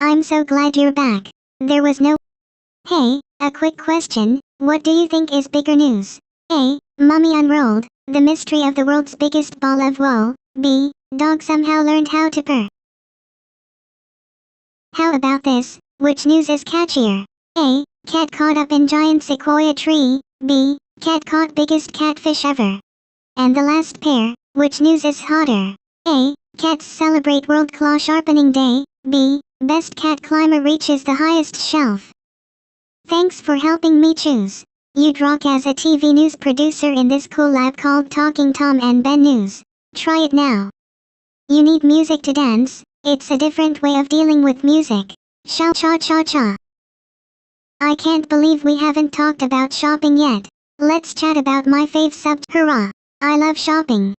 I'm so glad you're back. There was no... Hey, a quick question. What do you think is bigger news? A. Mummy unrolled. The mystery of the world's biggest ball of wool. B. Dog somehow learned how to purr. How about this? Which news is catchier? A. Cat caught up in giant sequoia tree. B. Cat caught biggest catfish ever. And the last pair, which news is hotter? A. Cats celebrate World Claw Sharpening Day. B. Best cat climber reaches the highest shelf. Thanks for helping me choose. You'd rock as a TV news producer in this cool lab called Talking Tom and Ben News. Try it now. You need music to dance. It's a different way of dealing with music. Cha-cha-cha-cha. I can't believe we haven't talked about shopping yet. Let's chat about my fave hurrah. I love shopping.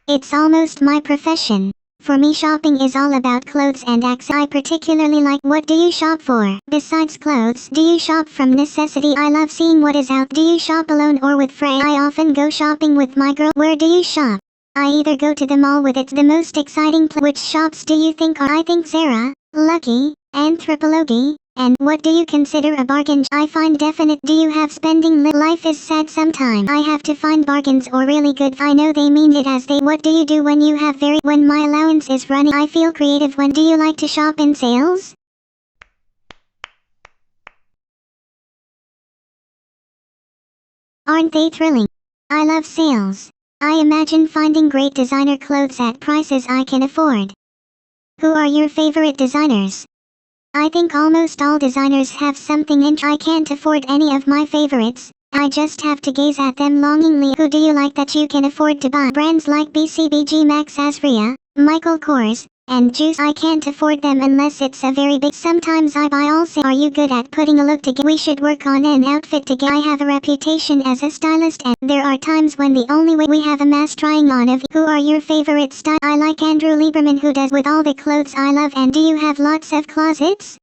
It's almost my profession. For me, shopping is all about clothes and accessories. I particularly like. What do you shop for? Besides clothes, do you shop from necessity? I love seeing what is out. Do you shop alone or with friends? I often go shopping with my girl. Where do you shop? I either go to the mall with it's the most exciting Which shops do you think are? I think Zara, Lucky, Anthropologie. And what do you consider a bargain? I find definite. Do you have spending? Life is sad sometimes. I have to find bargains or really good. I know they mean it as they. What do you do when you have when my allowance is running? I feel creative. When do you like to shop in sales? Aren't they thrilling? I love sales. I imagine finding great designer clothes at prices I can afford. Who are your favorite designers? I think almost all designers have something I can't afford any of my favorites. I just have to gaze at them longingly. Who do you like that you can afford to buy? Brands like BCBG, Max Azria, Michael Kors, and Juice. I can't afford them unless it's a very big. Sometimes I buy also. Are you good at putting a look together? We should work on an outfit together. I have a reputation as a stylist, and there are times when the only way we have a mass trying on of. Who are your favorite style? I like Andrew Lieberman, who does with all the clothes I love. And do you have lots of closets?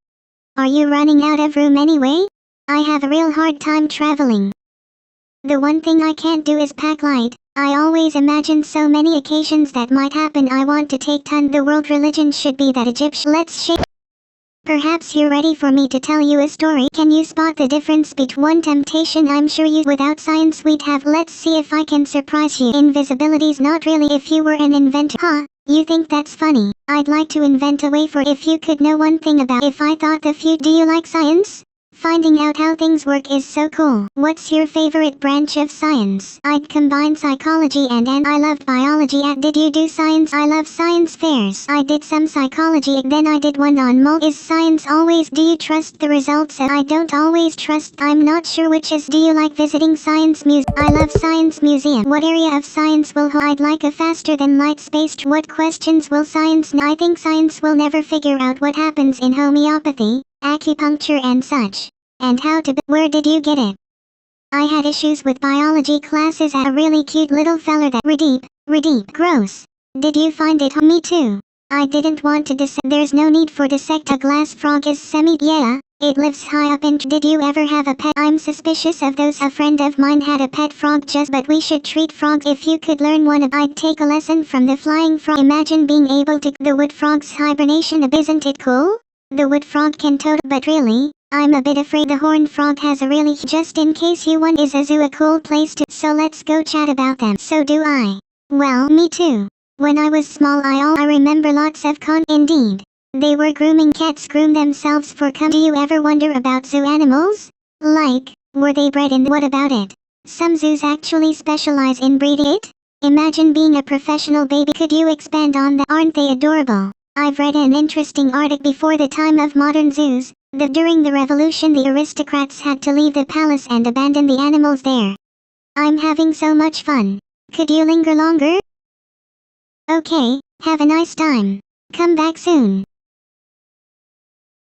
Are you running out of room anyway? I have a real hard time traveling. The one thing I can't do is pack light. I always imagine so many occasions that might happen. I want to take ton. The world religion should be that Egyptian. Let's shake. Perhaps you're ready for me to tell you a story. Can you spot the difference between one temptation? I'm sure you without science we'd have. Let's see if I can surprise you. Invisibility's not really if you were an inventor. Huh? You think that's funny? I'd like to invent a way for if you could know one thing about if I thought the future. Do you like science? Finding out how things work is so cool. What's your favorite branch of science? I'd combine psychology and I loved biology. Did you do science? I love science fairs. I did some psychology, then I did one on Is science always? Do you trust the results? I don't always trust. I'm not sure which is. Do you like visiting science museum? I love science museum. What area of science will I'd like a faster than light space. What questions will science? I think science will never figure out what happens in homeopathy, acupuncture and such. And how to. Where did you get it? I had issues with biology classes. A really cute little feller that. Redeep. Gross. Did you find it? Me too. I didn't want to There's no need for dissect. A glass frog is yeah. It lives high up in. Did you ever have a pet? I'm suspicious of those. A friend of mine had a pet frog but we should treat frogs. If you could learn one I'd take a lesson from the flying frog. Imagine being able to. The wood frog's hibernation. Isn't it cool? The wood frog can but really, I'm a bit afraid the horned frog has a really. Just in case you want. Is a zoo a cool place to. So let's go chat about them. So do I. Well, me too. When I was small I remember lots of Indeed. They were grooming. Cats groom themselves for Do you ever wonder about zoo animals? Like, were they bred in? What about it? Some zoos actually specialize in breeding it. Imagine being a professional baby. Could you expand on that? Aren't they adorable? I've read an interesting article. Before the time of modern zoos, during the revolution the aristocrats had to leave the palace and abandon the animals there. I'm having so much fun. Could you linger longer? Okay, have a nice time. Come back soon.